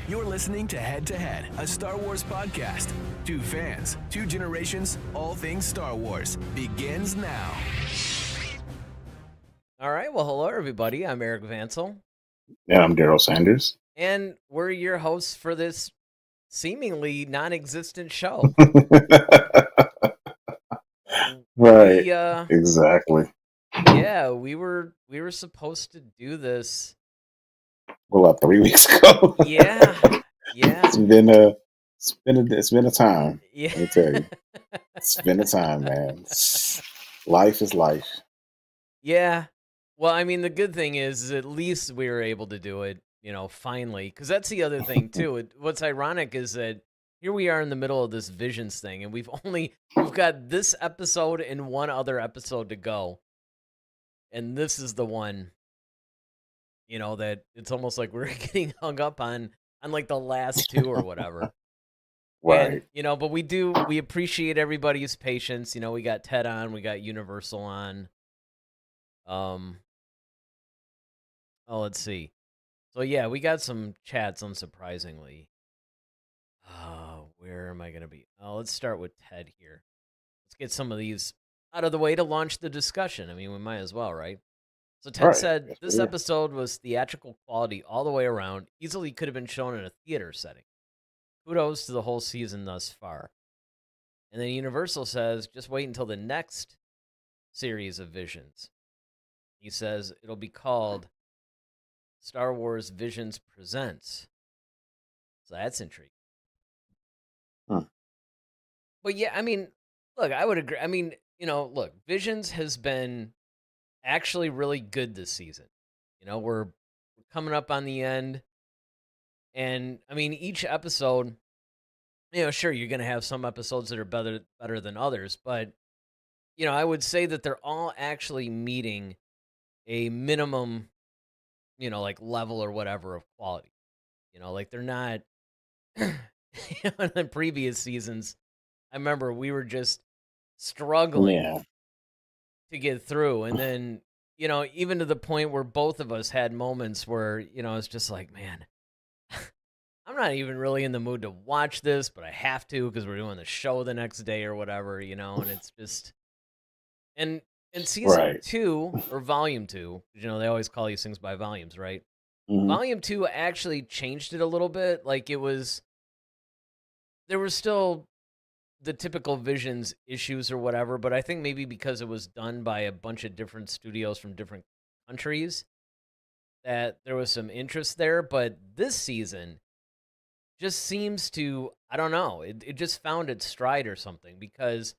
You're listening to Head to Head, a Star Wars podcast. Two fans, two generations, all things Star Wars begins now. All right. Well, hello, everybody. I'm Eric Vansel, Yeah, I'm Daryl Sanders. and we're your hosts for this seemingly non-existent show. Right. We, Exactly. yeah, we were supposed to do this. Well, 3 weeks ago. Yeah. It's been a time. Yeah. Let me tell you, it's been a time, man. Life is life. Yeah. Well, I mean, the good thing is at least we were able to do it, finally. Because that's the other thing too. What's ironic is that here we are in the middle of this Visions thing, and we've got this episode and one other episode to go, and this is the one, that it's almost like we're getting hung up on like the last two or whatever. Right. And, but we appreciate everybody's patience. We got Ted on, we got Universal on. Let's see. So yeah, we got some chats, unsurprisingly. Where am I gonna be? Let's start with Ted here. Let's get some of these out of the way to launch the discussion. I mean, we might as well, right? So Ted Right. said Yes, this we are. episode was theatrical quality all the way around. Easily could have been shown in a theater setting. Kudos to the whole season thus far. And then Universal says, just wait until the next series of Visions. He says it'll be called Star Wars Visions Presents. So that's intriguing. Huh. But yeah, I mean, look, I would agree. I mean, look, Visions has been actually really good this season. We're coming up on the end. And I mean, each episode, sure, you're going to have some episodes that are better than others, but I would say that they're all actually meeting a minimum, like level or whatever of quality. Like they're not in the previous seasons. I remember we were just struggling Yeah. to get through, and then even to the point where both of us had moments where it's just like, man, I'm not even really in the mood to watch this, but I have to because we're doing the show the next day or whatever, and it's just and in season Right. 2 or volume 2, they always call these things by volumes, right? Mhm. Volume 2 actually changed it a little bit. Like there was still the typical Visions issues or whatever, but I think maybe because it was done by a bunch of different studios from different countries that there was some interest there. But this season just seems to, I don't know, it just found its stride or something, because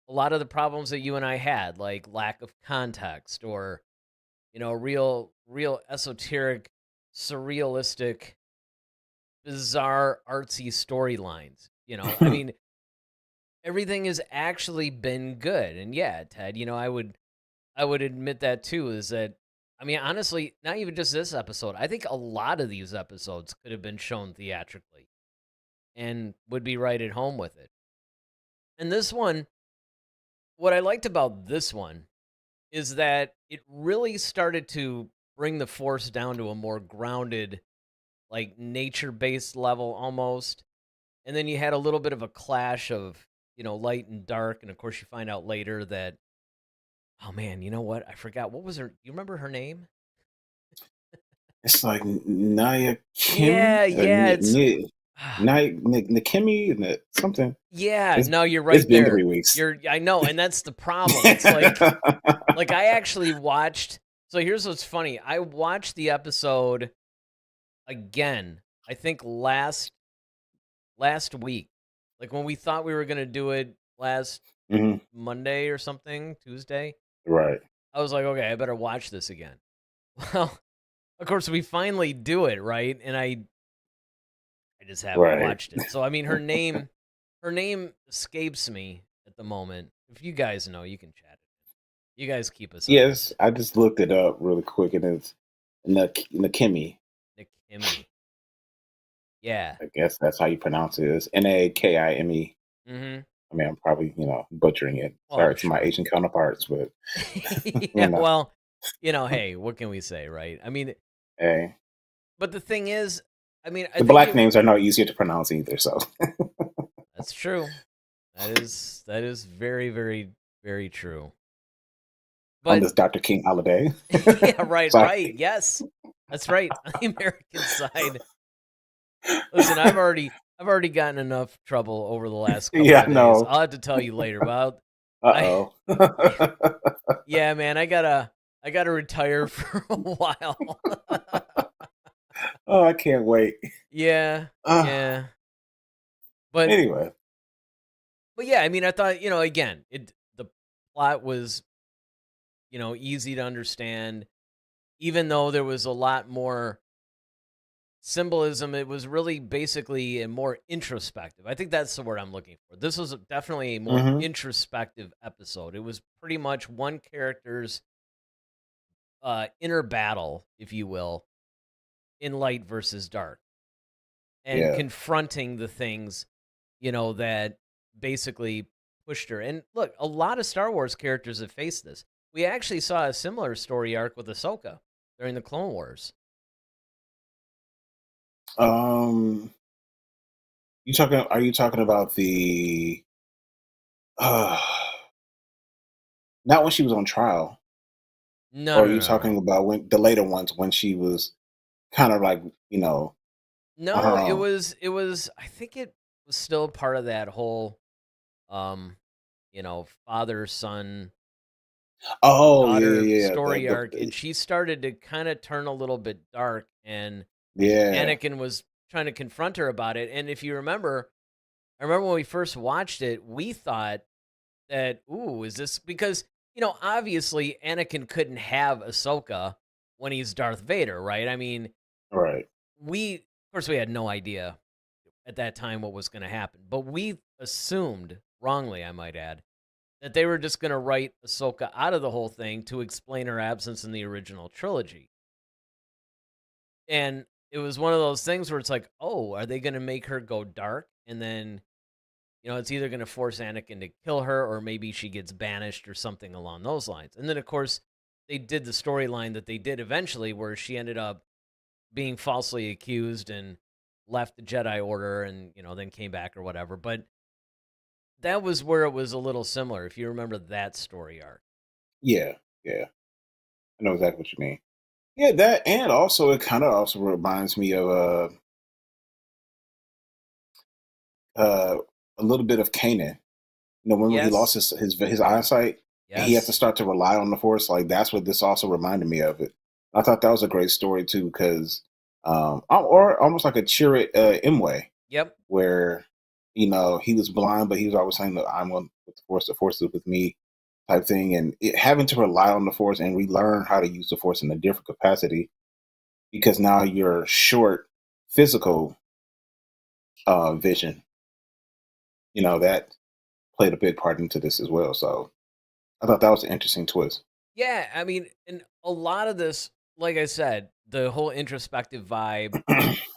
a lot of the problems that you and I had, like lack of context or, real esoteric, surrealistic, bizarre, artsy storylines, I mean, everything has actually been good. And yeah, Ted, I would admit that too, is that, I mean, honestly, not even just this episode. I think a lot of these episodes could have been shown theatrically and would be right at home with it. And this one, what I liked about this one is that it really started to bring the Force down to a more grounded, like nature-based level almost. And then you had a little bit of a clash of, light and dark. And of course, you find out later that, oh man, you know what? I forgot. What was her? You remember her name? It's like Naya Kim. Yeah, it's Nikimi and something. yeah. It's, No, you're right it's been there. 3 weeks. I know, and that's the problem. It's like I actually watched. So here's what's funny. I watched the episode again. I think last week, like when we thought we were gonna do it last Mhm. Monday or something, Tuesday. Right. I was like, okay, I better watch this again. Well, of course, we finally do it, right? And I just haven't Right. watched it. So I mean, her name escapes me at the moment. If you guys know, you can chat it. You guys keep us. Yes, I just looked it up really quick, and it's Nikimi. Nikimi. Yeah. I guess that's how you pronounce it. It's Nakime. Mm-hmm. I mean, I'm probably butchering it. Well, Sorry I'm to my sure. Asian counterparts, but Yeah. Well, hey, what can we say, right? I mean, hey, but the thing is, I mean, I The think black names are not easier to pronounce either. So that's true. That is very, very, very true. on But this Dr. King holiday. yeah, right, Sorry. right. Yes. That's right. On the American side. Listen, I've already gotten enough trouble over the last couple Yeah, of days. no. I'll have to tell you later, but I Uh-oh. yeah, man, I gotta retire for a while. Oh, I can't wait. Yeah, Uh, yeah. But anyway. but yeah, I mean, I thought, again, the plot was, easy to understand, even though there was a lot more symbolism. It was really basically a more introspective. I think that's the word I'm looking for. This was definitely a more Hmm. introspective episode. It was pretty much one character's inner battle, if you will, in light versus dark, and Yeah. confronting the things, that basically pushed her. And look, a lot of Star Wars characters have faced this. We actually saw a similar story arc with Ahsoka during the Clone Wars. Um, are you talking about the, uh, not when she was on trial, No, or are no, you no, no. talking about when the later ones when she was kind of like, on No, her it own? was it was I think it was still part of that whole um, father son Oh, yeah, daughter yeah, yeah. story arc, and she started to kind of turn a little bit dark, and Yeah, Anakin was trying to confront her about it. And if you remember, I remember when we first watched it, we thought that, ooh, is this because, obviously Anakin couldn't have Ahsoka when he's Darth Vader, right? I mean, right. of course, we had no idea at that time what was going to happen, but we assumed, wrongly, I might add, that they were just going to write Ahsoka out of the whole thing to explain her absence in the original trilogy. And it was one of those things where it's like, oh, are they going to make her go dark? And then, it's either going to force Anakin to kill her, or maybe she gets banished or something along those lines. And then, of course, they did the storyline that they did eventually, where she ended up being falsely accused and left the Jedi Order, and, then came back or whatever. But that was where it was a little similar, if you remember that story arc. Yeah, yeah. I know exactly what you mean. Yeah, that, and also it kind of also reminds me of uh, a little bit of Kanan. When he lost Yes. his eyesight, and he had to Yes. start to rely on the Force. Like that's what this also reminded me of it. I thought that was a great story too, because or almost like a Chirrut Imwe, Yep. where he was blind, but he was always saying that I'm one with the Force is with me, type thing, and having to rely on the Force and relearn how to use the Force in a different capacity because now you're short physical vision. That played a big part into this as well. So I thought that was an interesting twist. Yeah, I mean, and a lot of this, like I said, the whole introspective vibe,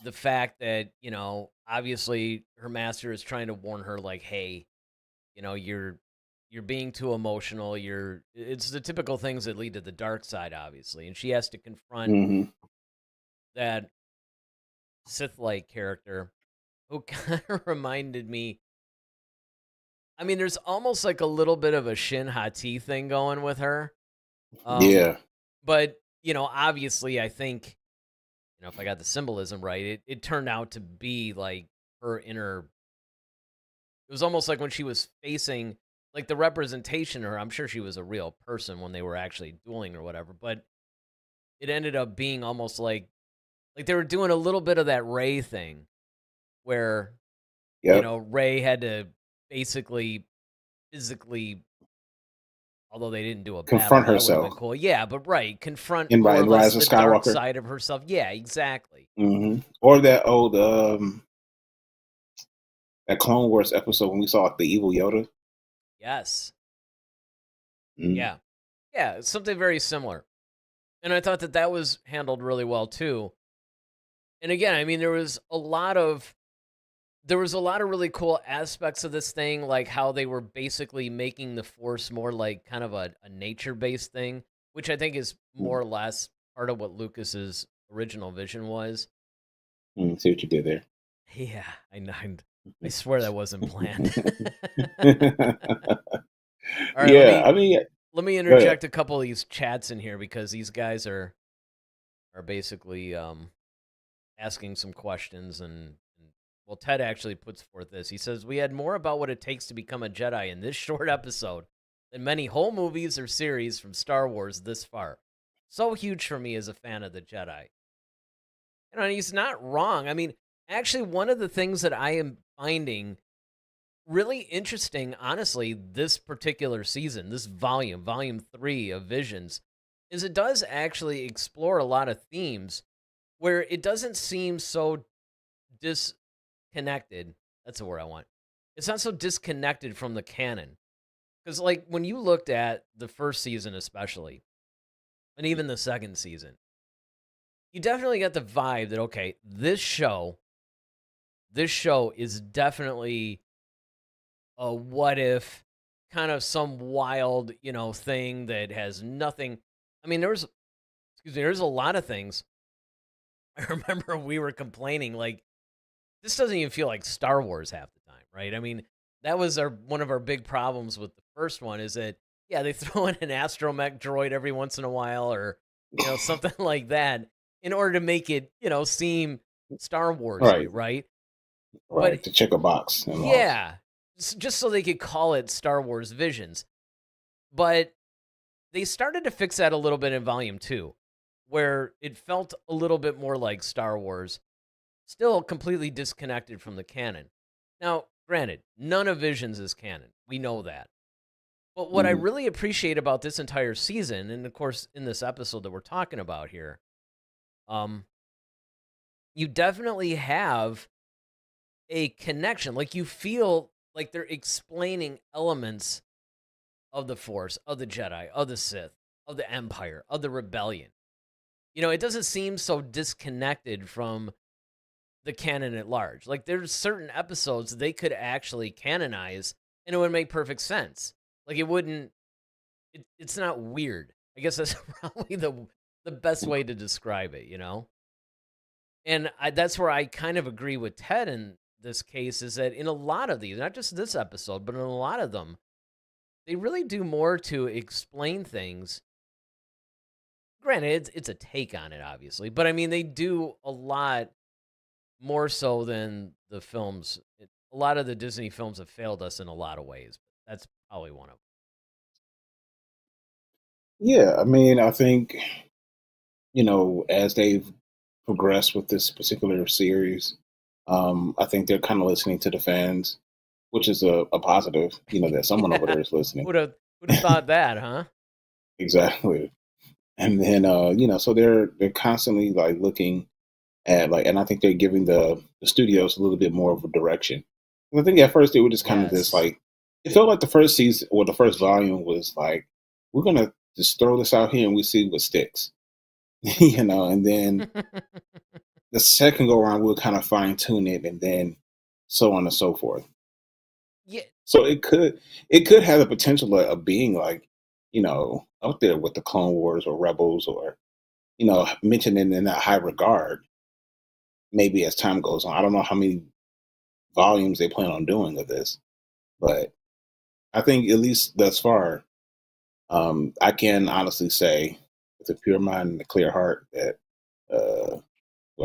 the fact that, obviously her master is trying to warn her, like, hey, you're being too emotional. It's the typical things that lead to the dark side, obviously. And she has to confront Hmm. that Sith-like character who kind of reminded me. I mean, there's almost like a little bit of a Shin Hati thing going with her. Um, Yeah. but obviously, I think, if I got the symbolism right, it turned out to be like her inner. It was almost like when she was facing, like, the representation of her. I'm sure she was a real person when they were actually dueling or whatever, but it ended up being almost like they were doing a little bit of that Ray thing, where Yep. Ray had to basically physically, although they didn't do a battle, Confront that would have been herself cool. Yeah, but right, confront in, more or in less Rise of the dark Skywalker. side of herself. Yeah, exactly. Or that old that Clone Wars episode when we saw the evil Yoda. Yes. Mm. Yeah. Yeah, it's something very similar. And I thought that that was handled really well too. And again, I mean, there was a lot of really cool aspects of this thing, like how they were basically making the Force more like kind of a nature-based thing, which I think is more or less part of what Lucas's original vision was. interesting. See what you did there. Yeah, I know. I swear that wasn't planned. All right, Yeah, I mean, let me go ahead. interject a couple of these chats in here because these guys are basically asking some questions and well, Ted actually puts forth this. He says, "We had more about what it takes to become a Jedi in this short episode than many whole movies or series from Star Wars this far. So huge for me as a fan of the Jedi." And he's not wrong. I mean, actually, one of the things that I am finding really interesting, honestly, this particular season, this volume 3 of Visions, is it does actually explore a lot of themes where it doesn't seem so disconnected. That's the word I want. It's not so disconnected from the canon. Because, like, when you looked at the first season, especially, and even the second season, you definitely get the vibe that, okay, this show is definitely a what if, kind of some wild, thing that has nothing. I mean, there's a lot of things. I remember we were complaining, like, this doesn't even feel like Star Wars half the time, right? I mean, that was one of our big problems with the first one is that, yeah, they throw in an astromech droid every once in a while or, something like that in order to make it, seem Star Warsy, Right, right? right. But To check a box and off. yeah, just so they could call it Star Wars Visions. But they started to fix that a little bit in Volume 2, where it felt a little bit more like Star Wars, still completely disconnected from the canon. Now, granted, none of Visions is canon. We know that. But what I Mhm. really appreciate about this entire season, and of course in this episode that we're talking about here, um, you definitely have a connection. Like you feel like they're explaining elements of the Force, of the Jedi, of the Sith, of the Empire, of the Rebellion. It doesn't seem so disconnected from the canon at large. Like there's certain episodes they could actually canonize and it would make perfect sense. Like it wouldn't it's not weird. I guess that's probably the best way to describe it. And that's where I kind of agree with Ted in this case is that in a lot of these, not just this episode, but in a lot of them, they really do more to explain things. Granted, it's a take on it, obviously, but I mean, they do a lot more so than the films. A lot of the Disney films have failed us in a lot of ways. That's probably one of them. Yeah, I mean, I think as they've progressed with this particular series, I think they're kind of listening to the fans, which is a positive. That someone over Yeah, there is listening. who'd have thought that, huh? Exactly. And then so they're constantly like looking at like, and I think they're giving the studios a little bit more of a direction. And I think at first they were just kind of this Yes. like, it felt like the first season or the first volume was like, we're gonna just throw this out here and we see what sticks, and then the second go around we'll kind of fine tune it and then so on and so forth. Yeah. So it could have the potential of being like, up there with the Clone Wars or Rebels or mentioned in that high regard. Maybe as time goes on, I don't know how many volumes they plan on doing of this, but I think at least thus far, I can honestly say with a pure mind and a clear heart that, or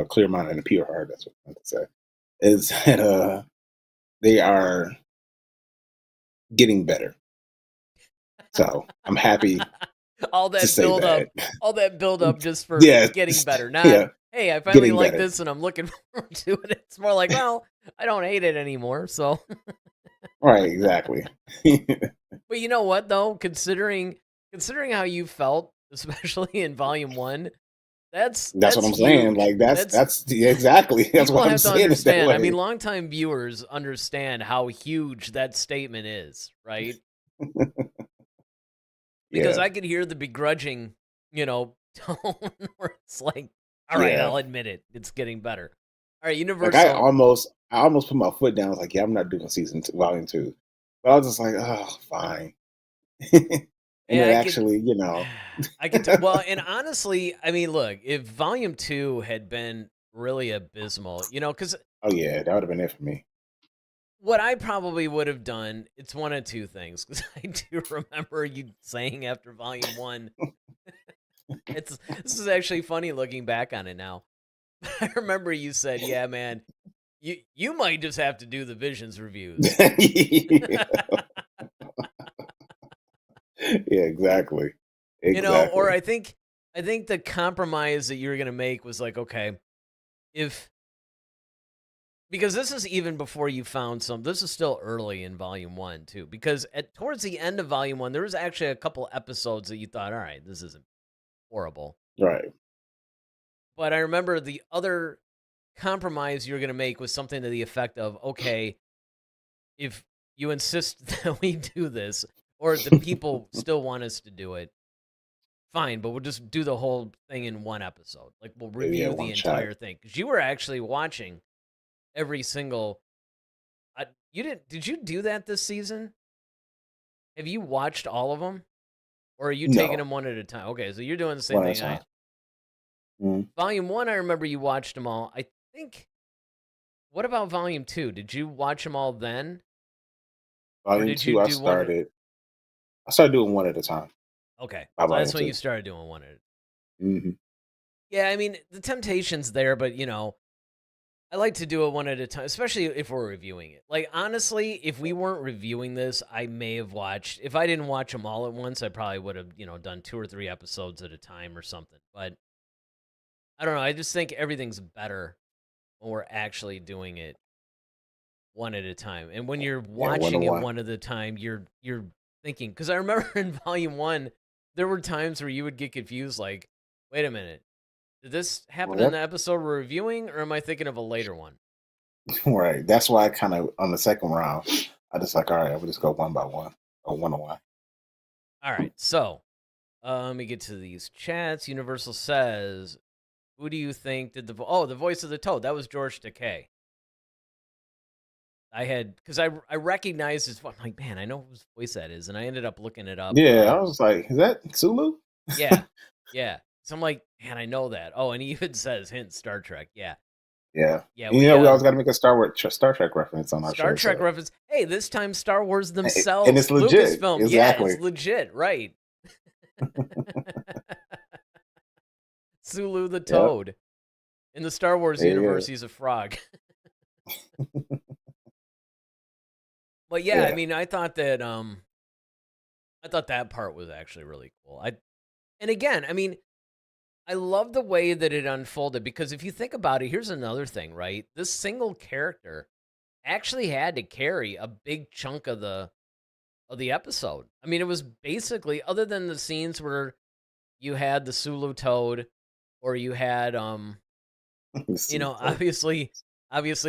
a clear mind and a pure heart, that's what I meant to say, is that they are getting better. So I'm happy all to that say build up, that. all that build up just for Yeah, getting better. Not, yeah, hey, I finally getting like better. this and I'm looking forward to it. It's more like, well, I don't hate it anymore. So, Right, exactly. but you know what though? Considering how you felt, especially in volume 1, That's what that's I'm saying. huge. Like that's That's that's yeah, exactly. That's People why I'm have to saying it that understand. I mean, way. longtime viewers understand how huge that statement is, right? Because Yeah, I could hear the begrudging, tone where it's like, all right, yeah. I'll admit it. It's getting better. All right, Like I Universal. almost, I almost put my foot down. I was like, yeah, I'm not doing season two, volume two. But I was just like, oh, fine. And Yeah, it actually, I could tell. Well, and honestly, I mean, look, if volume 2 had been really abysmal. Because Oh yeah, that would have been it for me. what I probably would have done, it's one of two things. Because I do remember you saying after volume 1, this is actually funny looking back on it now. I remember you said, "Yeah, man, you might just have to do the Visions reviews." Yeah, exactly. Or Exactly. I think the compromise that you were gonna make was like, okay, if because this is even before you found some. This is still early in volume 1 too. Because towards the end of volume 1, there was actually a couple episodes that you thought, all right, this isn't horrible. Right. But I remember the other compromise you were gonna make was something to the effect of, okay, if you insist that we do this, or the people still want us to do it, fine, but we'll just do the whole thing in one episode. Like, we'll Yeah, review the one shot. entire thing. Because you were actually watching every single. You did you do that this season? Have you watched all of them? Or are you taking No, them one at a time? Okay, so you're doing the same one at a thing I time. am. Mm. Volume 1, I remember you watched them all. I think. What about Volume 2? Did you watch them all then? Or Volume did you two, I do one at. started. I started doing one at a time Okay, by so volume that's when you two. started doing one at. Hmm. Yeah, I mean, the temptation's there, but I like to do it one at a time, especially if we're reviewing it. Like, honestly, if we weren't reviewing this, I may have watched. If I didn't watch them all at once, I probably would have, done 2 or 3 episodes at a time or something. But I don't know. I just think everything's better when we're actually doing it one at a time. And when you're Yeah, one to watching it one. one at a time, you're thinking. Because I remember in volume 1, there were times where you would get confused. Like, wait a minute, did this happen in Well, the episode we're reviewing, or am I thinking of a later one? right. That's why I kind of on the second round, I just like, all right, we'll just go one by one or one to one. All right, so let me get to these chats. Universal says, "Who do you think did the voice of the toad? That was George Takei." I had because I recognized his. I'm like, man, I know whose voice that is, and I ended up looking it up. Yeah, I was like, is that Sulu? Yeah, yeah. So I'm like, man, I know that. Oh, and he even says hint Star Trek. Yeah, Yeah. yeah. And, We we always got to make a Star Trek reference on our Star show, Trek so reference. Hey, this time Star Wars and themselves, it's legit. Lucasfilm. Yeah, it's Exactly. legit, right? Sulu the Yep. Toad. In the Star Wars There you universe, he's a frog. go. But yeah, I Yeah. mean, I thought that part was actually really cool. And again, I mean, I love the way that it unfolded because if you think about it, here's another thing, right? This single character actually had to carry a big chunk of the episode. I mean, it was basically other than the scenes where you had the Sulu Toad or you had obviously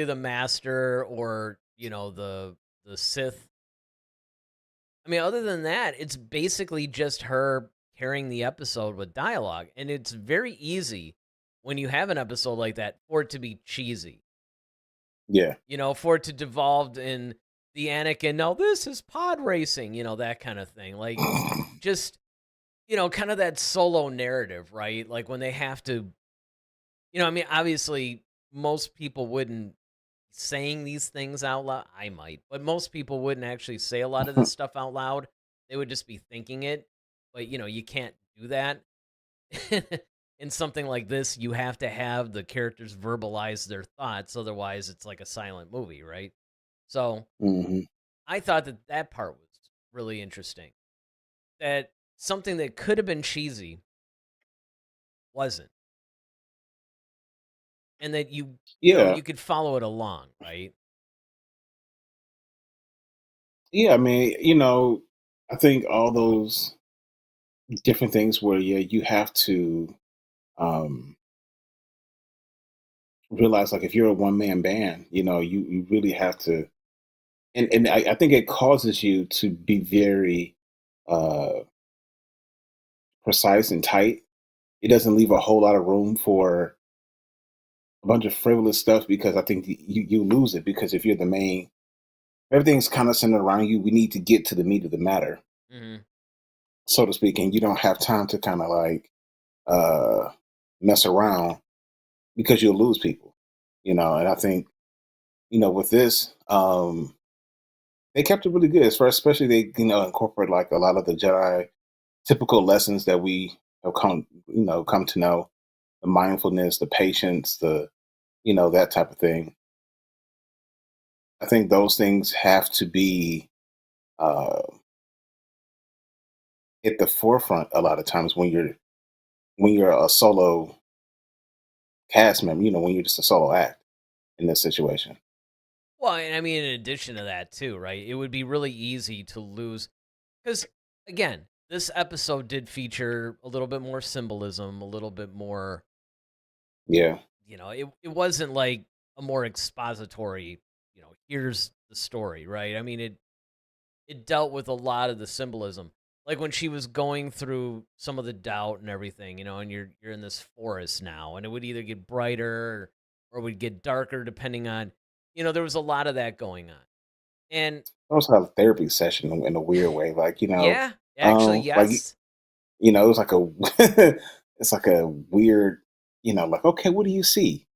the master or, the Sith. I mean, other than that, it's basically just her carrying the episode with dialogue. And it's very easy when you have an episode like that for it to be cheesy, Yeah. for it to devolve in the Anakin, now this is pod racing, that kind of thing. Like, just, kind of that solo narrative, right? Like when they have to, I mean, obviously, most people wouldn't saying these things out loud. I might, but most people wouldn't actually say a lot of this stuff out loud. They would just be thinking it. But you can't do that. In something like this, you have to have the characters verbalize their thoughts, otherwise it's like a silent movie, right? So, Hmm. I thought that part was really interesting. That something that could have been cheesy wasn't. And that Yeah. you could follow it along, right? Yeah. I mean, I think all those different things where, yeah, you have to um, realize, like, if you're a one man band, you really have to, and I think it causes you to be very uh, precise and tight. It doesn't leave a whole lot of room for a bunch of frivolous stuff because I think you lose it because if you're the main, everything's kind of centered around you. We need to get to the meat of the matter, Hmm. so to speak, and you don't have time to kind of like uh, mess around because you'll lose people, and I think, with this, they kept it really good as far, especially they, incorporate like a lot of the Jedi typical lessons that we have come to know, the mindfulness, the patience, that type of thing. I think those things have to be uh, at the forefront a lot of times when you're a solo cast member, when you're just a solo act in this situation. Well, and I mean, in addition to that, too, right? It would be really easy to lose because, again, this episode did feature a little bit more symbolism, a little bit more. Yeah. It wasn't like a more expository. Here's the story, right? I mean, it dealt with a lot of the symbolism, like when she was going through some of the doubt and everything, and you're in this forest now, and it would either get brighter or it would get darker depending on, there was a lot of that going on, and Also have a therapy session in a weird way, like yeah, actually, like yes, it was like a it's like a weird, like, okay, what do you see?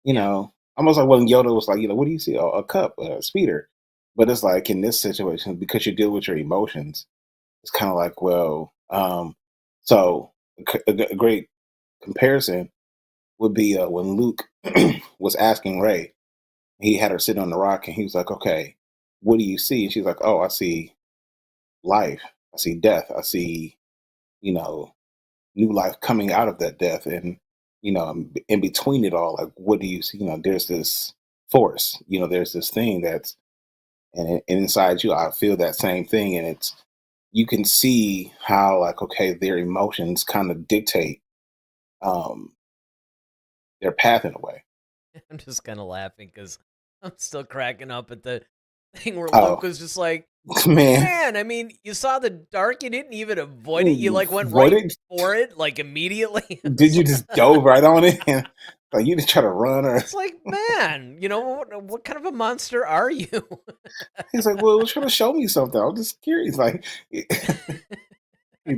yeah, Almost like when Yoda was like, what do you see? A cup, a speeder. But it's like in this situation, because you deal with your emotions, it's kind of like, well, so a great comparison would be when Luke was asking Ray, he had her sitting on the rock, and he was like, okay, what do you see? And she's like, oh, I see life, I see death, I see, you know, new life coming out of that death, and in between it all, like, what do you see? There's this force, there's this thing that's, and inside you, I feel that same thing, and it's, you can see how, like, okay, their emotions kind of dictate um their path in a way. I'm just kind of laughing because I'm still cracking up at the thing where Luke Oh, was just like, man. man, I mean, you saw the dark, you didn't even avoid it, you like went What right did for it, like immediately. did you just dove right on it? Like, you just try to run, or It's like, man, what kind of a monster are you? he's like, well, trying to show me something, I'm just curious, like, he's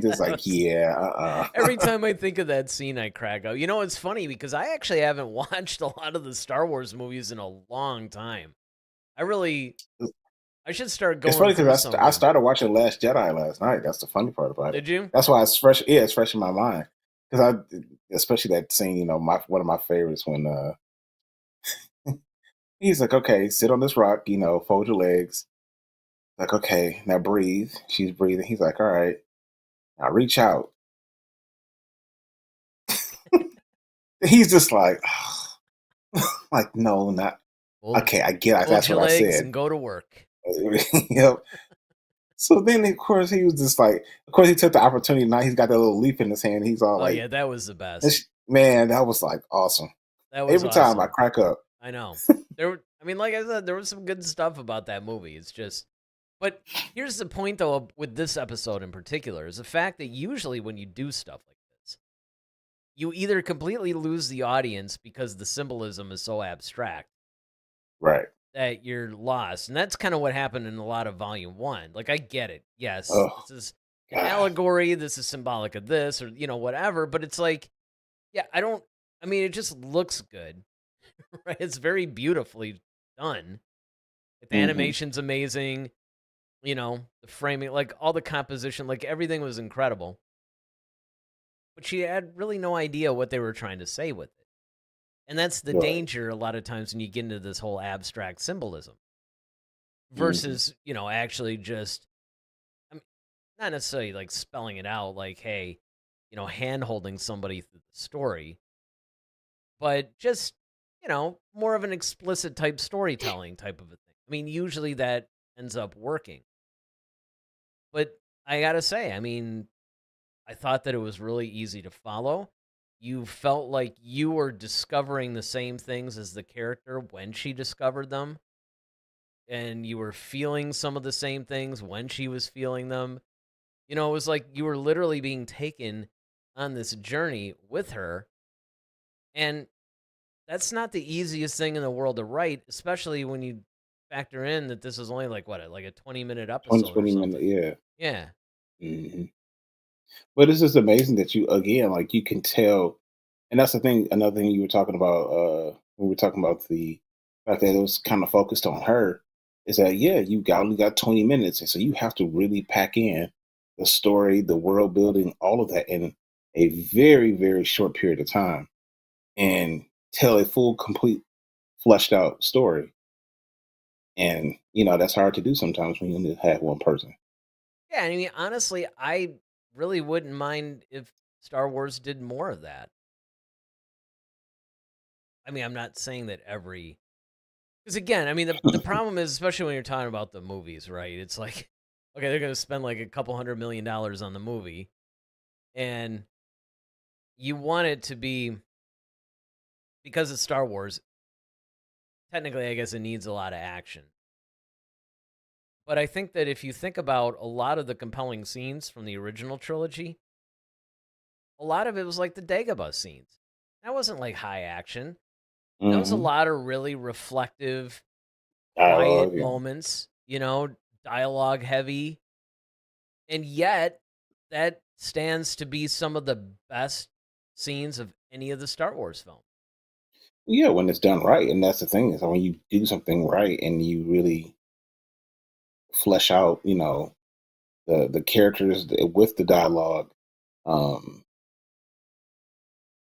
just That like, was- yeah, Every time I think of that scene, I crack up. It's funny because I actually haven't watched a lot of the Star Wars movies in a long time. I really, I should start It's going funny through because some of I them. started watching Last Jedi last night. That's the funny part about it. Did you? That's why it's fresh. Yeah, it's fresh in my mind because especially that scene. My one of my favorites when he's like, "Okay, sit on this rock. Fold your legs. Like, okay, now breathe." She's breathing. He's like, "All right, now reach out." He's just like, like, no, not Fold, okay. I get it. fold That's your what I legs said. and go to work. Yep. So then, of course, he was just like, of course, he took the opportunity. Now he's got that little leaf in his hand. He's all Oh like, yeah, that was the best. Man, that was like awesome. That was Every time I awesome. crack up. I know. I mean, like I said, there was some good stuff about that movie. It's just, but here's the point though, with this episode in particular, is the fact that usually when you do stuff like this, you either completely lose the audience because the symbolism is so abstract Right. that you're lost. And that's kind of what happened in a lot of Volume 1. Like, I get it. Yes, Oh this is an God. allegory. This is symbolic of this or, whatever. But it's like, yeah, I mean, it just looks good, right? It's very beautifully done. Like, the Hmm. animation's amazing. The framing, like all the composition, like everything was incredible. But she had really no idea what they were trying to say with it. And that's the Right. danger a lot of times when you get into this whole abstract symbolism Hmm. versus, actually just, I mean, not necessarily like spelling it out, like, hey, hand holding somebody through the story, but just, more of an explicit type storytelling type of a thing. I mean, usually that ends up working. But I gotta say, I mean, I thought that it was really easy to follow. You felt like you were discovering the same things as the character when she discovered them, and you were feeling some of the same things when she was feeling them. It was like you were literally being taken on this journey with her, and that's not the easiest thing in the world to write, especially when you factor in that this is only like what, like a 20-minute 20, episode or 20 minutes. something. Yeah. Yeah. Hmm. But it's just amazing that you, again, like, you can tell. And that's the thing. Another thing you were talking about, we were talking about the fact that it was kind of focused on her. Is that yeah, you got only got 20 minutes, and so you have to really pack in the story, the world building, all of that in a very very short period of time, and tell a full, complete, fleshed out story. And that's hard to do sometimes when you only have one person. Yeah, I mean, honestly, I really wouldn't mind if Star Wars did more of that. I mean, I'm not saying that every because again, I mean, the problem is especially when you're talking about the movies, right? It's like, okay, they're going to spend like a couple $100 million on the movie, and you want it to be because it's Star Wars. Technically, I guess it needs a lot of action. But I think that if you think about a lot of the compelling scenes from the original trilogy, a lot of it was like the Dagobah scenes. That wasn't like high action. That was a Hmm. lot of really reflective, quiet Dialogue and moments, dialogue heavy. And yet, that stands to be some of the best scenes of any of the Star Wars films. yeah, when it's done right, and that's the thing is when you do something right and you really flesh out, the characters with the dialogue, um,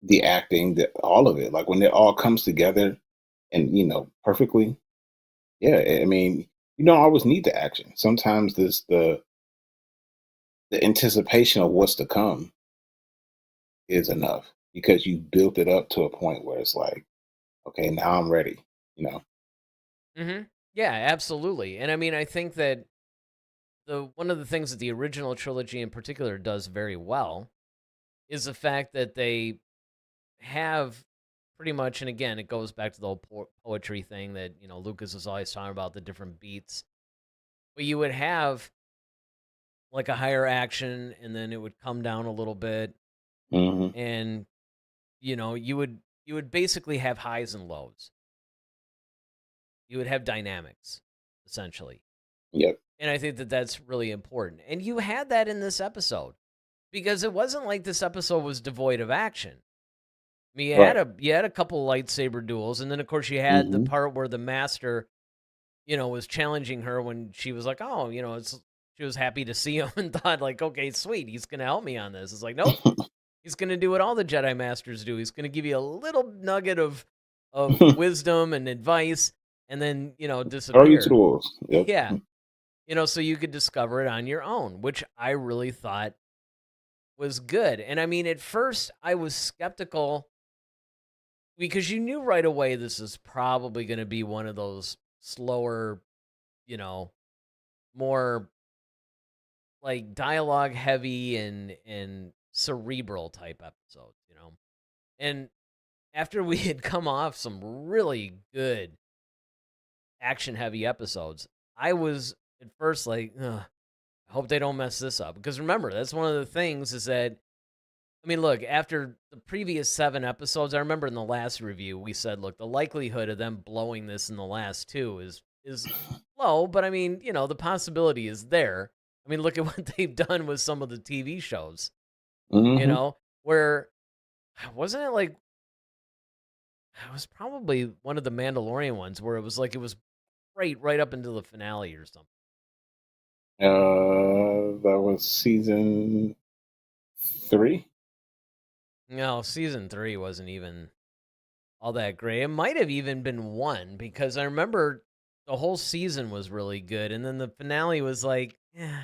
the acting, all of it. Like when it all comes together and perfectly. Yeah, I mean, you don't always need the action. Sometimes this the anticipation of what's to come is enough because you built it up to a point where it's like, okay, now I'm ready. You know. Hmm. Yeah, absolutely. And I mean, I think that the one of the things that the original trilogy in particular does very well is the fact that they have pretty much, and again, it goes back to the whole poetry thing that Lucas is always talking about the different beats. But you would have like a higher action, and then it would come down a little bit, Hmm. and you would basically have highs and lows. You would have dynamics, essentially, Yep. and I think that that's really important. And you had that in this episode because it wasn't like this episode was devoid of action. I mean, Right. you had a couple lightsaber duels, and then of course you had the Hmm. part where the master, was challenging her when she was like, "Oh, it's." She was happy to see him and thought like, "Okay, sweet, he's gonna help me on this." It's like, nope, he's gonna do what all the Jedi masters do. He's gonna give you a little nugget of wisdom and advice, and then Throw you to the disappear. wolves. Yep. Yeah, so you could discover it on your own, which I really thought was good. And I mean, at first I was skeptical because you knew right away this is probably going to be one of those slower, you know, more like dialogue heavy and cerebral type episodes. And after we had come off some really good action heavy episodes, I was at first like, ugh, I hope they don't mess this up. Because remember, that's one of the things is that I mean, look, after the previous 7 episodes, I remember in the last review we said, look, the likelihood of them blowing this in the last 2 is low, but I mean, the possibility is there. I mean, look at what they've done with some of the TV shows, Hmm. where wasn't it like it was probably one of the Mandalorian ones where it was like it was great right up until the finale or something. That was season 3. No, season 3 wasn't even all that great. It might have even been 1 because I remember the whole season was really good, and then the finale was like, yeah.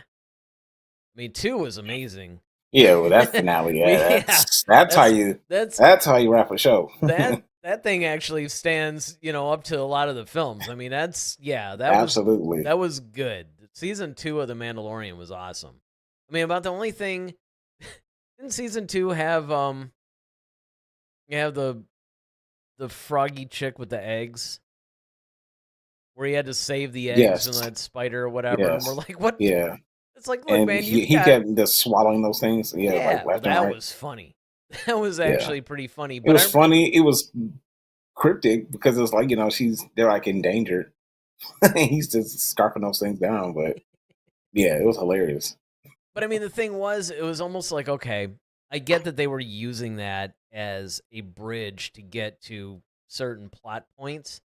I mean, 2 was amazing. Yeah, well, that finale. Yeah, Yeah, that's how that's you that's that's how you wrap a show. that thing actually stands, up to a lot of the films. I mean, Absolutely. that was good. Season 2 of The Mandalorian was awesome. I mean, about the only thing didn't season 2 have you have the froggy chick with the eggs where he had to save the eggs from Yes. that spider or whatever, and we're Yes. like, "What?" Yeah. It's like, "Look, And man, he you've he got." kept just swallowing those things. Yeah, like Yeah, well, left and that right. was funny. That was Yeah. actually pretty funny, It but was funny. It was cryptic because it's like, they're like endangered. He's just scarfing those things down. But yeah, it was hilarious. I mean, the thing was, it was almost like, okay, I get that they were using that as a bridge to get to certain plot points.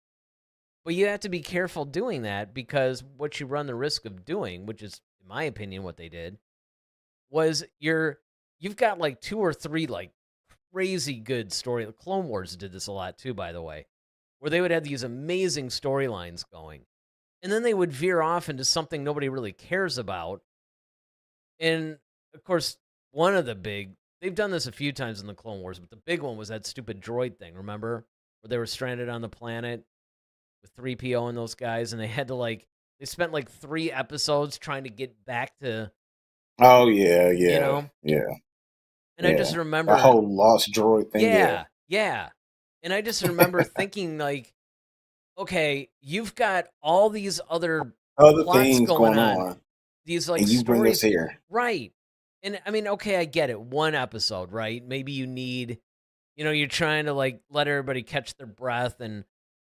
But you have to be careful doing that, because what you run the risk of doing, which is, in my opinion, what they did, was you've got like 2 or 3 like crazy good story. Clone Wars did this a lot too, by the way, where they would have these amazing storylines going, and then they would veer off into something nobody really cares about. And of course, they've done this a few times in the Clone Wars, but the big one was that stupid droid thing, remember? Where they were stranded on the planet with 3PO and those guys, and they had to they spent like 3 episodes trying to get back to, Oh yeah, you yeah, know? yeah, And I just yeah. The remember, whole lost droid thing. Yeah, yeah. And I just remember thinking, like, okay, you've got all these other other plots things going going on, on, these like and you bring us stories, here. right? And I mean, okay, I get it. One episode, right? Maybe you need, you're trying to like let everybody catch their breath, and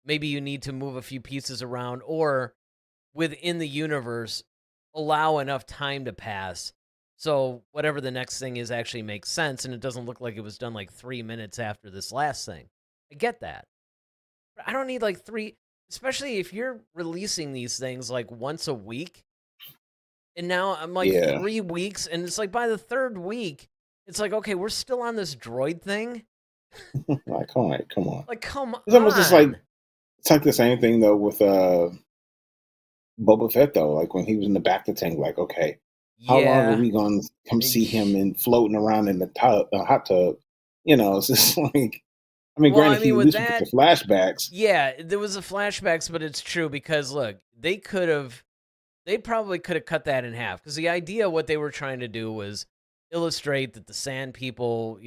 maybe you need to move a few pieces around, or within the universe, allow enough time to pass so whatever the next thing is actually makes sense, and it doesn't look like it was done like 3 minutes after this last thing. I get that. But I don't need like 3, especially if you're releasing these things like once a week. And now I'm like Yeah, 3 weeks, and it's like by the 3rd week, it's like, okay, we're still on this droid thing. like all right, come on. Like, come It's almost just like on. it's like the same thing though with Boba Fett though. Like when he was in the back of the tank, like okay, how long are Yeah. we going to come see him and floating around in the hot tub? It's just like, I mean, Well, granted, I he mean, at with least we get the that, flashbacks. yeah, there was a flashbacks, but it's true because look, they probably could have cut that in half, because the idea what they were trying to do was illustrate that the Sand People,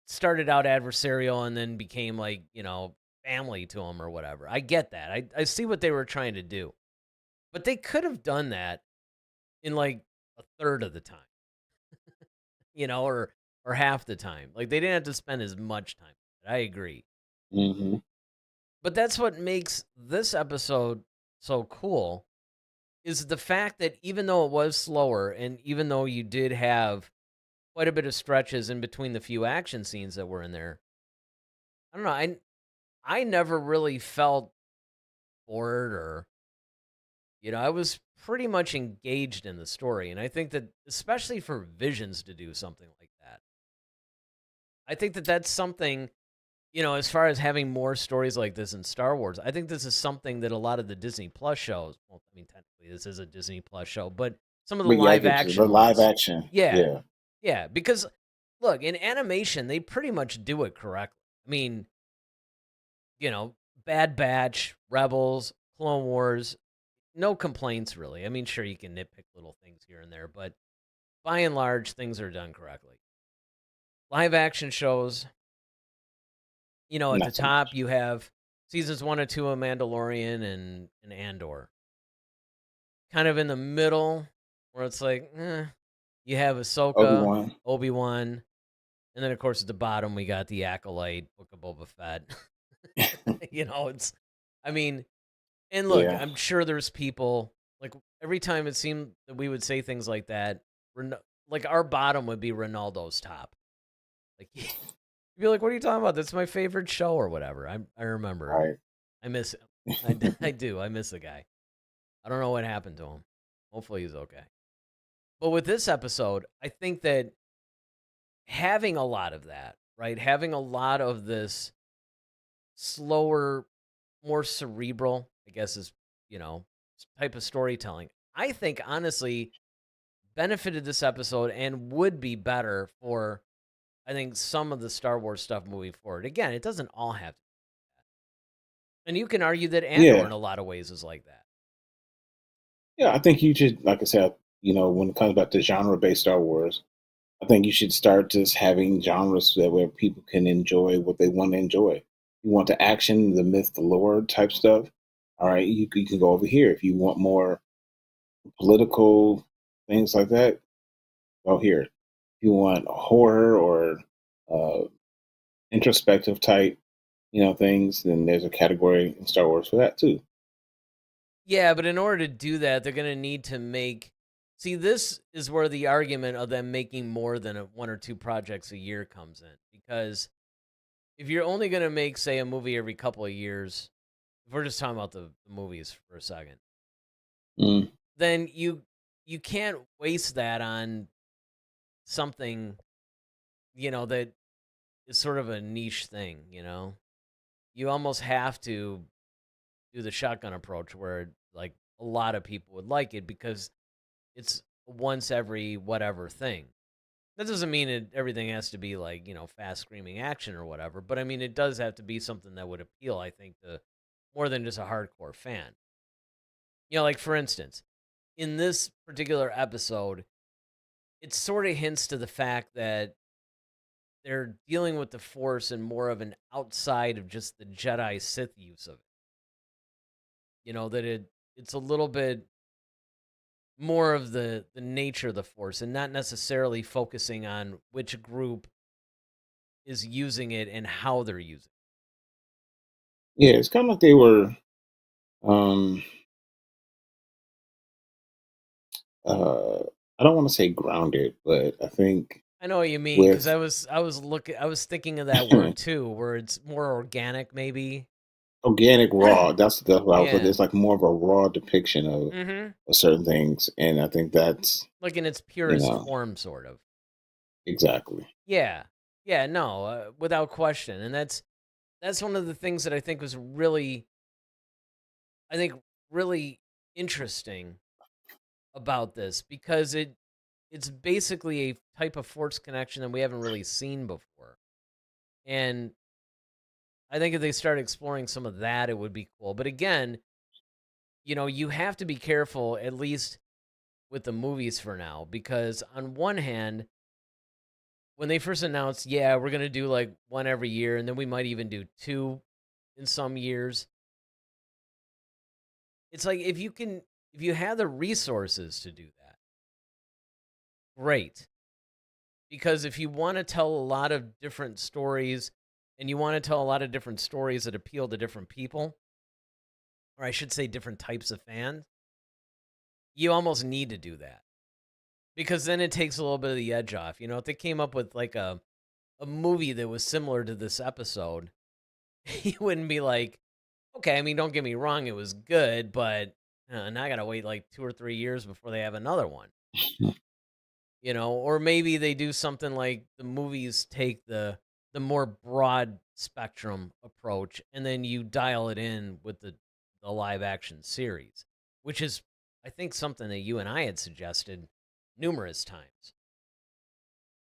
started out adversarial and then became like, family to them or whatever. I get that. I see what they were trying to do. But they could have done that in like a third of the time, or half the time. Like they didn't have to spend as much time. I agree. Hmm. But that's what makes this episode so cool, is the fact that even though it was slower, and even though you did have quite a bit of stretches in between the few action scenes that were in there, I don't know, I never really felt bored, or I was pretty much engaged in the story. And I think that, especially for Visions to do something like that, I think that that's something, as far as having more stories like this in Star Wars, I think this is something that a lot of the Disney Plus shows, well, I mean, technically this is a Disney Plus show, but some of the But yeah, I live get you. The action live ones, action. yeah, Yeah. yeah, because look, in animation, they pretty much do it correctly. I mean, you know, Bad Batch, Rebels, Clone Wars, no complaints really. I mean, sure, you can nitpick little things here and there, but by and large, things are done correctly. Live action shows, at the Not so top, much. you have seasons 1 and 2 of Mandalorian and Andor. Kind of in the middle, where it's like, you have Ahsoka, Obi-Wan. Obi-Wan, and then, of course, at the bottom, we got the Acolyte, Book of Boba Fett. I mean, and look, Yeah. I'm sure there's people, like, every time it seemed that we would say things like that, like, our bottom would be Ronaldo's top. Like, you'd be like, what are you talking about? That's my favorite show or whatever. I remember. Right. I miss him. I do. I miss the guy. I don't know what happened to him. Hopefully he's okay. But with this episode, I think that having a lot of that, right? Having a lot of this slower, more cerebral, I guess is, type of storytelling, I think honestly benefited this episode and would be better for, I think, some of the Star Wars stuff moving forward. Again, it doesn't all have to. And you can argue that Andor in Yeah. a lot of ways is like that. Yeah. I think you should, like I said, when it comes back to genre-based Star Wars, I think you should start just having genres that where people can enjoy what they want to enjoy. You want the action, the myth, the lore type stuff. All right, you can go over here. If you want more political things like that, go here. If you want horror or uh, introspective type, things, then there's a category in Star Wars for that too. Yeah, but in order to do that, they're going to need to make See, this is where the argument of them making more than one or two projects a year comes in. Because if you're only going to make, say, a movie every couple of years, if we're just talking about the movies for a second, Mm. then you can't waste that on something, that is sort of a niche thing, You almost have to do the shotgun approach where, like, a lot of people would like it because it's once every whatever thing. That doesn't mean everything has to be like, fast screaming action or whatever, but I mean, it does have to be something that would appeal, I think, to more than just a hardcore fan. Like, for instance, in this particular episode, it sort of hints to the fact that they're dealing with the Force in more of an outside of just the Jedi Sith use of it. That it's a little bit more of the nature of the Force and not necessarily focusing on which group is using it and how they're using Yeah, it's kind of like they were. Um, I don't want to say grounded, but I think it. I know what you mean, because with I was thinking of that word too, where it's more organic, maybe. organic raw, that's what I was. Yeah. It's like more of a raw depiction Mm-hmm. of certain things, and I think that's Like in its you purest know form, sort of. exactly. Yeah. Yeah. No, without question, and that's one of the things that I think, really interesting about this, because it's basically a type of Force connection that we haven't really seen before. And I think if they start exploring some of that, it would be cool. But again, you have to be careful, at least with the movies for now, because on one hand, when they first announced, yeah, we're going to do like one every year, and then we might even do two in some years, it's like, if you have the resources to do that, great. Because if you want to tell a lot of different stories, and you want to tell a lot of different stories that appeal to different people, or I should say different types of fans, you almost need to do that. Because then it takes a little bit of the edge off. If they came up with like a movie that was similar to this episode, you wouldn't be like, okay, I mean, don't get me wrong, it was good, but now I got to wait like 2 or 3 years before they have another one. Or maybe they do something like the movies take the more broad spectrum approach, and then you dial it in with the live action series, which is, I think, something that you and I had suggested numerous times.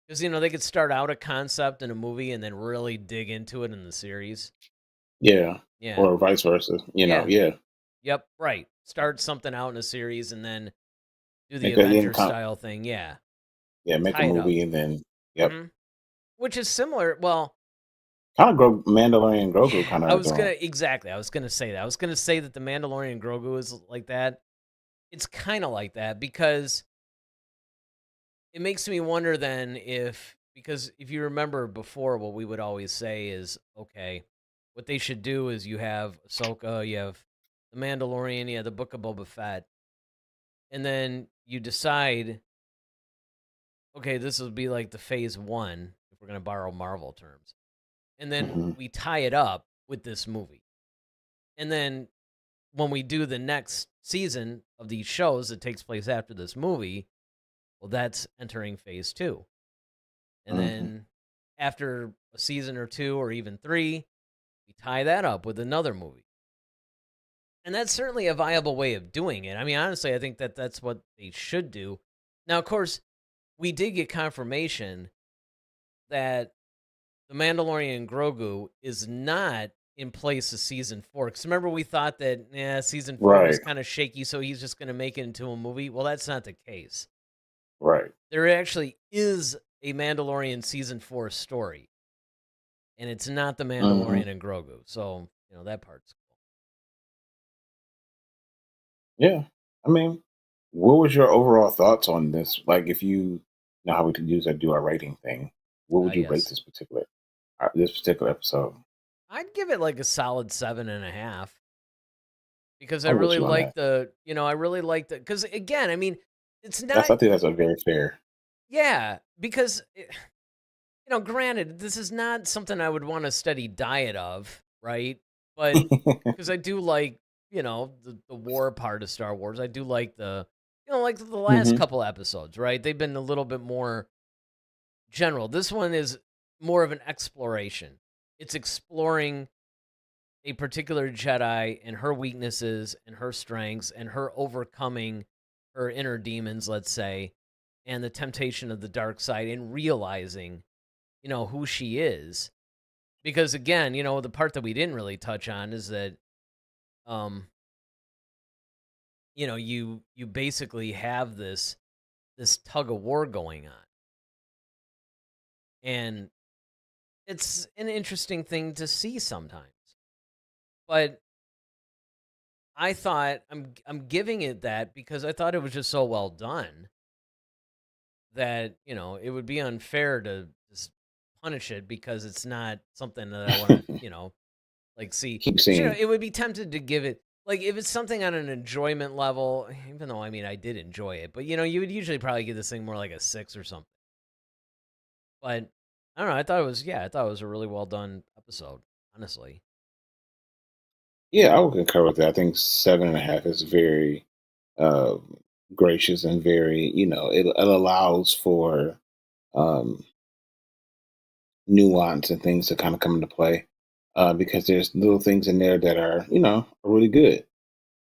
Because, they could start out a concept in a movie and then really dig into it in the series. Yeah, Yeah. or vice versa. Yeah. Yeah. Yep, right. Start something out in a series and then do the Make a Avenger style thing. Yeah. yeah, make a Tie it up. movie and then yep. Mhm. Which is similar. Well, Kind of Mandalorian Grogu yeah, kind I of was doing. gonna say that. I was gonna say that the Mandalorian Grogu is like that. It's kind of like that, because it makes me wonder then, because if you remember before, what we would always say is, okay, what they should do is you have Ahsoka, you have the Mandalorian, you have the Book of Boba Fett, and then you decide, okay, this will be like the phase one, if we're gonna borrow Marvel terms, and then Hmm. we tie it up with this movie, and then when we do the next season of these shows that takes place after this movie, well, that's entering phase two. And Hmm. then after a season or two or even three, we tie that up with another movie. And that's certainly a viable way of doing it. I mean, honestly, I think that that's what they should do. Now, of course, we did get confirmation that the Mandalorian Grogu is not in place of season 4. Because remember, we thought that season 4 was Right. kind of shaky, so he's just going to make it into a movie. Well, that's not the case. Right. There actually is a Mandalorian season 4 story, and it's not the Hmm. Mandalorian and Grogu. So, that part's cool. Yeah. I mean, what was your overall thoughts on this? Like, if you know how we could use that do our rating thing, what would you rate Yes. this particular episode? I'd give it like a solid 7.5. Because I I'm with really you on that. like I really like because again, I mean, it's That's not. I think that's a very fair. Yeah, because granted, this is not something I would want to study diet of, right? But because I do like, the war part of Star Wars. I do like like the last Hmm. couple episodes, right? They've been a little bit more general. This one is more of an exploration. It's exploring a particular Jedi and her weaknesses and her strengths and her overcoming her inner demons, let's say, and the temptation of the dark side and realizing, who she is. Because again, the part that we didn't really touch on is that um you basically have this tug of war going on. And it's an interesting thing to see sometimes. But I thought I'm giving it that because I thought it was just so well done that, it would be unfair to just punish it because it's not something that I want to, like see. Keep 'Cause, seeing. it would be tempted to give it like if it's something on an enjoyment level, even though I mean I did enjoy it, but you would usually probably give this thing more like a 6 or something. But I don't know, I thought it was a really well done episode, honestly. Yeah, I would concur with that. I think 7.5 is very uh, gracious and very, it allows for um, nuance and things to kind of come into play because there's little things in there that are, are really good,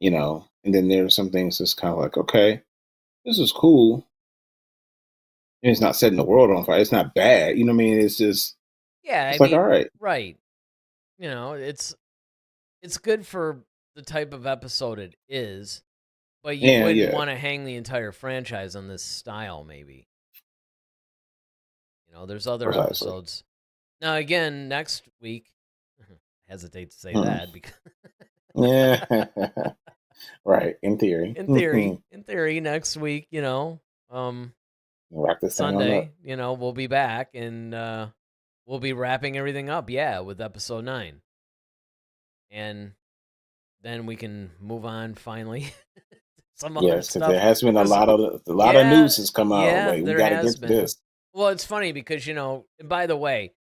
and then there's some things that's kind of like, okay, this is cool. And it's not setting the world on fire. It's not bad. You know what I mean? It's just, Yeah, I it's like, all mean, right. right. It's good for the type of episode it is, but you And wouldn't yeah, want to hang the entire franchise on this style, maybe. There's other precisely. episodes. Now, again, next week, hesitate to say Hmm. that because, Yeah. Right. In theory. in theory, next week, um, Rock this thing on up. Sunday, we'll be back and we'll be wrapping everything up, yeah, with episode 9. And then we can move on finally. Some other Yes, because there stuff. has been 'Cause, a lot of yeah, news has come out. yeah, Like we there got to has get to been. this. Well, it's funny because, and by the way,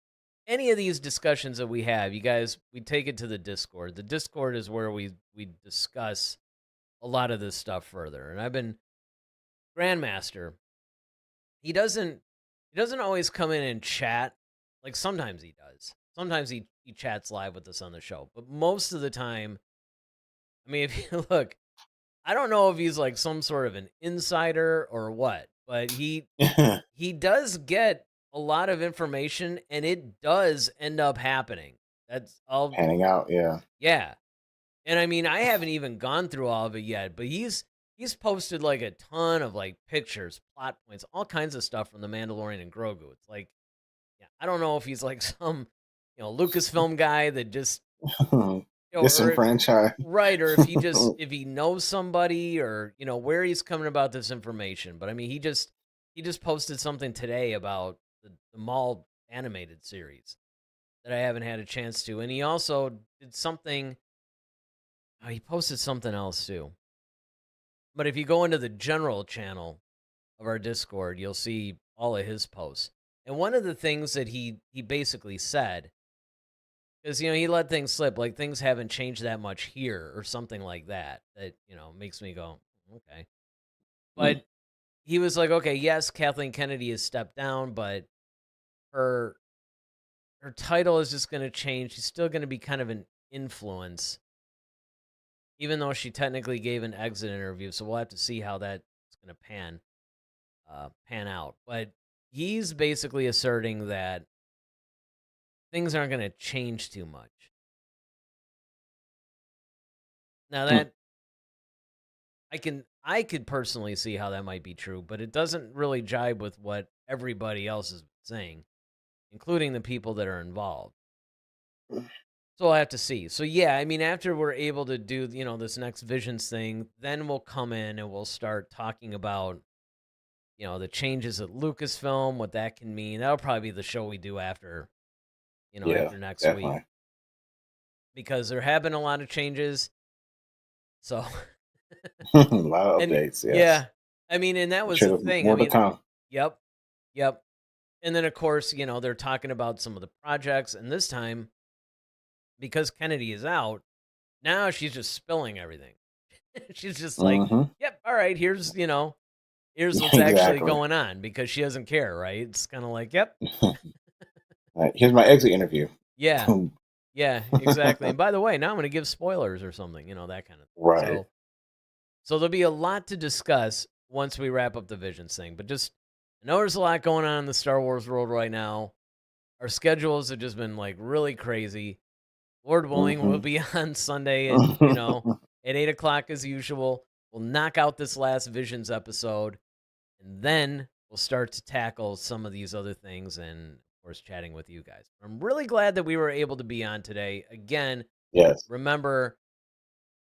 any of these discussions that we have, you guys, we take it to the Discord. The Discord is where we discuss a lot of this stuff further. And I've been Grandmaster. He doesn't always come in and chat. Like sometimes he does. Sometimes he chats live with us on the show. But most of the time, I mean, if you look, I don't know if he's like some sort of an insider or what, but he does get a lot of information and it does end up happening. That's all. Panning out. Yeah. Yeah. And I mean, I haven't even gone through all of it yet, but he's posted like a ton of like pictures, plot points, all kinds of stuff from the Mandalorian and Grogu. It's like, yeah, I don't know if he's like some, Lucasfilm guy that just, or Disenfranchised. right, or if he knows somebody or where he's coming about this information. But I mean, he just posted something today about the Maul animated series that I haven't had a chance to, and he also did something. Oh, he posted something else too. But if you go into the general channel of our Discord, you'll see all of his posts. And one of the things that he basically said, because he let things slip, like things haven't changed that much here or something like that. That makes me go, okay. Mm. But he was like, okay, yes, Kathleen Kennedy has stepped down, but her her title is just going to change. She's still going to be kind of an influence, even though she technically gave an exit interview. So we'll have to see how that's going to pan out. But he's basically asserting that things aren't going to change too much. Now Mm. that I could personally see how that might be true, but it doesn't really jibe with what everybody else is saying, including the people that are involved. So I'll have to see. So yeah, I mean, after we're able to do this next Visions thing, then we'll come in and we'll start talking about the changes at Lucasfilm, what that can mean. That'll probably be the show we do after Yeah. after next week, Definitely. because there have been a lot of changes. So A lot of and updates. Yes. yeah, I mean, and that was Sure, the there's thing. more I to mean, come. yep, yep. And then, of course, they're talking about some of the projects, and this time, because Kennedy is out, now she's just spilling everything. She's just like, Hmm. yep, all right, here's what's actually Exactly. going on, because she doesn't care, right? It's kind of like, yep, Right, here's my exit interview. yeah, yeah, exactly. And by the way, now I'm going to give spoilers or something, that kind of thing. Right. So there'll be a lot to discuss once we wrap up the Visions thing. But just, I know there's a lot going on in the Star Wars world right now. Our schedules have just been like really crazy. Lord willing, we'll Hmm. be on Sunday at, at 8 o'clock as usual. We'll knock out this last Visions episode, and then we'll start to tackle some of these other things and, of course, chatting with you guys. I'm really glad that we were able to be on today. Again, Yes. remember,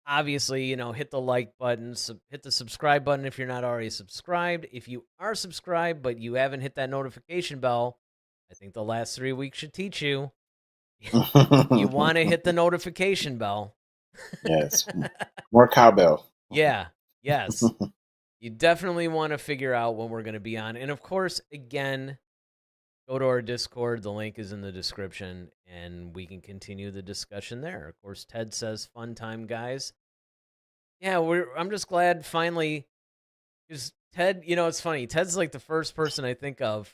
obviously, hit the like button, hit the subscribe button if you're not already subscribed. If you are subscribed but you haven't hit that notification bell, I think the last 3 weeks should teach you. You want to hit the notification bell. Yes. More cowbell. Yeah, yes. You definitely want to figure out when we're going to be on. And of course, again, go to our Discord. The link is in the description, and we can continue the discussion there. Of course, Ted says, fun time, guys. Yeah, I'm just glad finally, because Ted, it's funny. Ted's like the first person I think of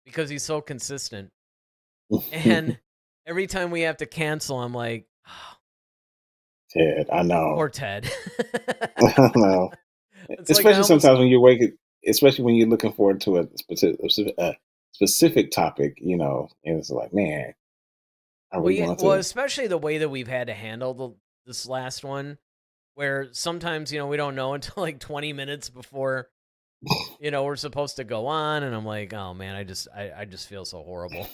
because he's so consistent. And every time we have to cancel, I'm like, oh, Ted, I know. poor Ted. I know. It's like Especially sometimes when you're waking, especially when you're looking forward to a specific topic, and it's like, man, are we going well, to? especially the way that we've had to handle this last one, where sometimes, we don't know until like 20 minutes before, we're supposed to go on. And I'm like, oh man, I just feel so horrible.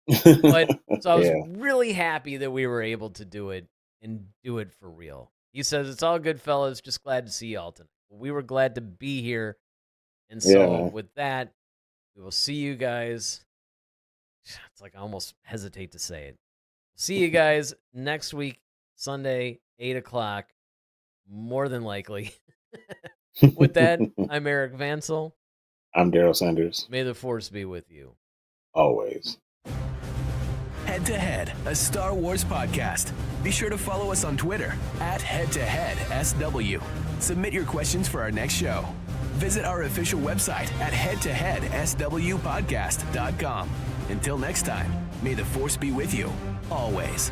But so I was Yeah. really happy that we were able to do it and do it for real. He says, it's all good, fellas. Just glad to see y'all tonight. We were glad to be here. And so Yeah, man. with that, we will see you guys. It's like I almost hesitate to say it. See you guys next week, Sunday, 8 o'clock, more than likely. With that, I'm Eric Vansel. I'm Daryl Sanders. May the Force be with you. Always. Head to Head, a Star Wars podcast. Be sure to follow us on Twitter @HeadToHeadSW. Submit your questions for our next show. Visit our official website at headtoheadswpodcast.com. Until next time, may the Force be with you, always.